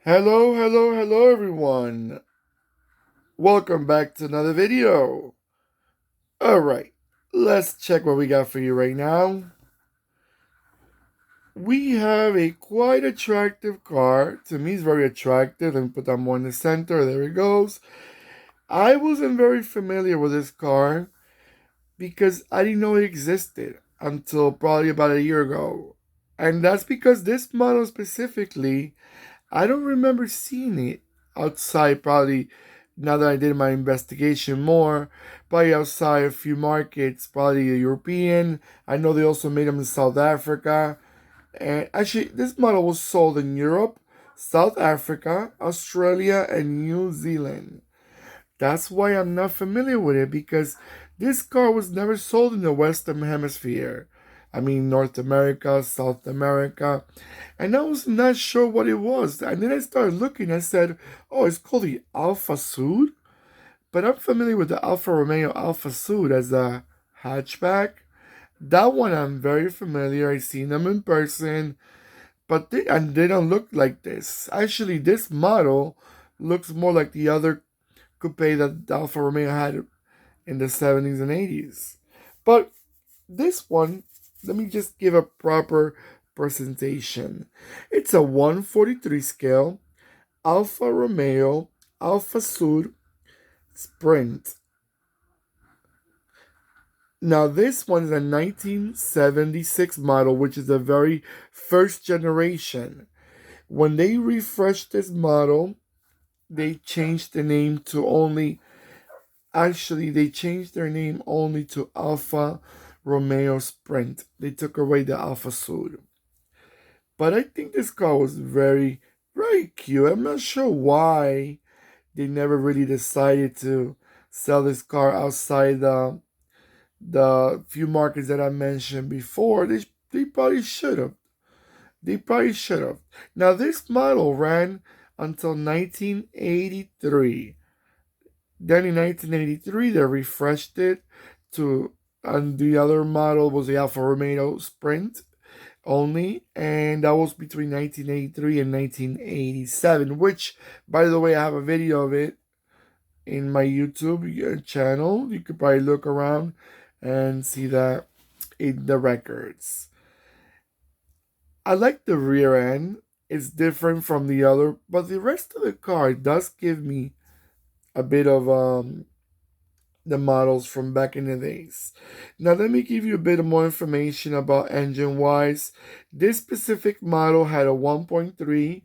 Hello, hello, hello everyone. Welcome back to another video. Alright, let's check what we got for you right now. We have a quite attractive car. To me, it's very attractive. Let me put that more in the center. There it goes. I wasn't very familiar with this car because I didn't know it existed until probably about a year ago. And that's because this model specifically, I don't remember seeing it outside, probably now that I did my investigation more, probably outside a few markets, probably European. I know they also made them in South Africa. And actually, this model was sold in Europe, South Africa, Australia, and New Zealand. That's why I'm not familiar with it because this car was never sold in the Western Hemisphere. I mean, North America, South America. And I was not sure what it was. And then I started looking. I said, oh, it's called the Alfasud. But I'm familiar with the Alfa Romeo Alfasud as a hatchback. That one I'm very familiar. I've seen them in person. But they don't look like this. Actually, this model looks more like the other coupe that Alfa Romeo had in the 70s and 80s. But this one, let me just give a proper presentation. It's a 143 scale Alfa Romeo Alfasud Sprint. Now, this one is a 1976 model, which is the very first generation. When they refreshed this model, they changed the name to only Actually, they changed their name only to Alfa Romeo Sprint. They took away the Alfasud. But I think this car was very, very cute. I'm not sure why they never really decided to sell this car outside the few markets that I mentioned before. They probably should have. They probably should have. Now, this model ran until 1983. Then in 1983, they refreshed it to, and the other model was the Alfa Romeo Sprint only, and that was between 1983 and 1987, which, by the way, I have a video of it in my YouTube channel. You could probably look around and see that in the records. I like the rear end. It's different from the other, but the rest of the car does give me a bit of the models from back in the days. Now let me give you a bit more information about engine wise. This specific model had a 1.3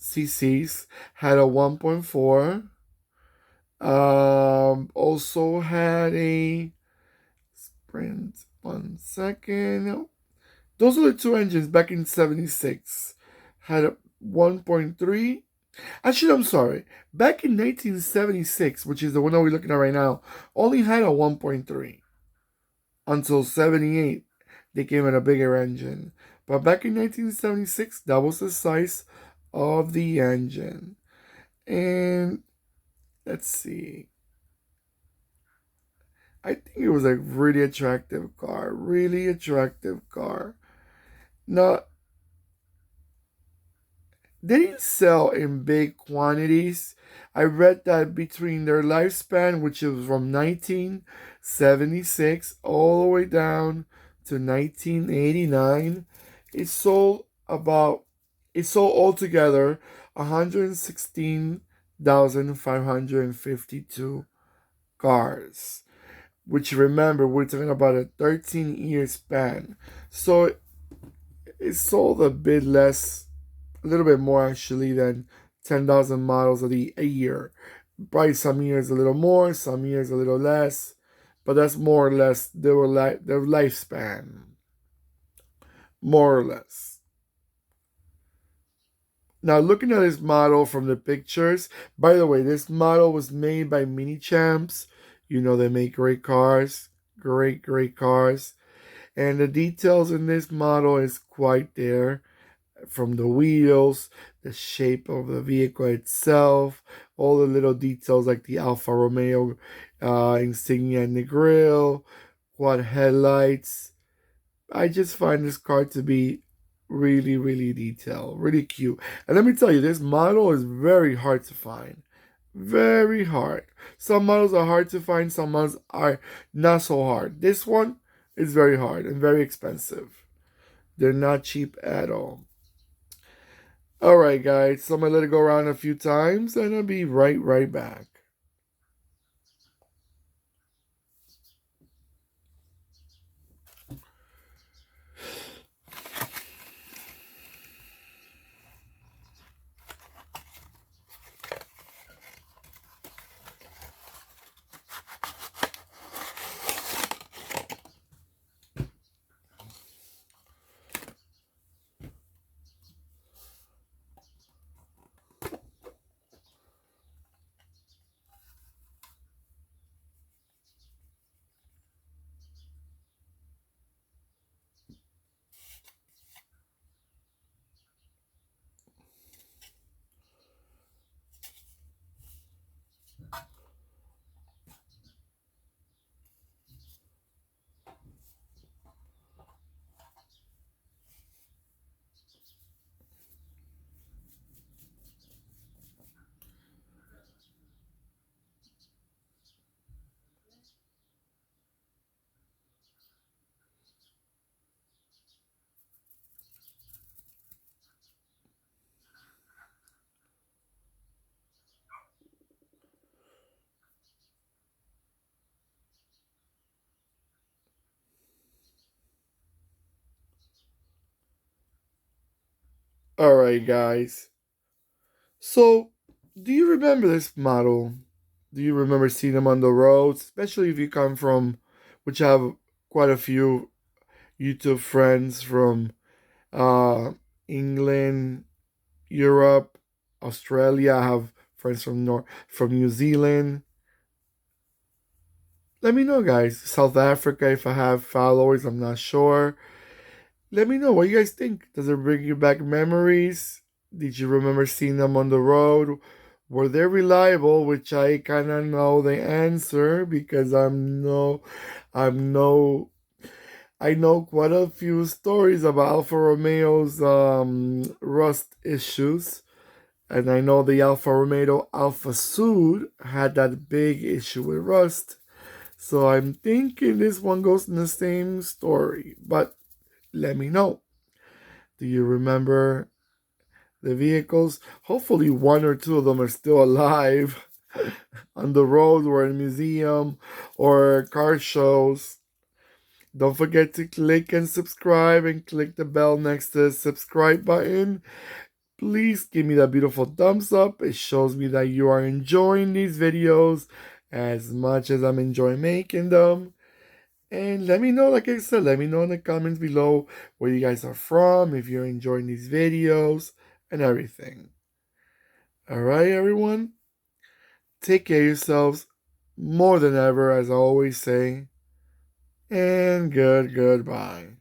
cc's, had a 1.4, also had a Sprint. 1 second. Those are the two engines back in 76. Had a 1.3. Actually, I'm sorry. Back in 1976, which is the one that we're looking at right now, only had a 1.3. Until 78, they came in a bigger engine. But back in 1976, that was the size of the engine. And let's see. I think it was a really attractive car. Really attractive car. Now, they didn't sell in big quantities. I read that between their lifespan, which was from 1976 all the way down to 1989, it sold about it sold altogether 116,552 cars. Which, remember, we're talking about a 13-year span. So it sold a bit less, a little bit more actually than 10,000 models a year. Probably some years a little more, some years a little less, but that's more or less their lifespan, more or less. Now, looking at this model from the pictures, by the way, this model was made by Minichamps. You know, they make great cars, great cars. And the details in this model is quite there, from the wheels, the shape of the vehicle itself, all the little details like the Alfa Romeo insignia in the grille, quad headlights. I just find this car to be Really, really detailed, really cute. And let me tell you, this model is very hard to find. Very hard. Some models are hard to find, some models are not so hard. This one is very hard and very expensive. They're not cheap at all. Alright, guys, so I'm gonna let it go around a few times and I'll be right back. Alright, guys. So, do you remember this model? Do you remember seeing them on the roads? Especially if you come from, which I have quite a few YouTube friends from uh, England, Europe, Australia. I have friends from New Zealand. Let me know, guys. South Africa, if I have followers, I'm not sure. Let me know what you guys think. Does it bring you back memories? Did you remember seeing them on the road? Were they reliable? Which I kind of know the answer because I'm no, I know quite a few stories about Alfa Romeo's rust issues, and I know the Alfa Romeo Alfasud had that big issue with rust. So I'm thinking this one goes in the same story, but let me know. Do you remember the vehicles? Hopefully, one or two of them are still alive on the road or in a museum or car shows. Don't forget to click and subscribe and click the bell next to the subscribe button. Please give me that beautiful thumbs up. It shows me that you are enjoying these videos as much as I'm enjoying making them. And let me know, like I said, let me know in the comments below where you guys are from, if you're enjoying these videos and everything. Alright, everyone? Take care of yourselves more than ever, as I always say. And goodbye.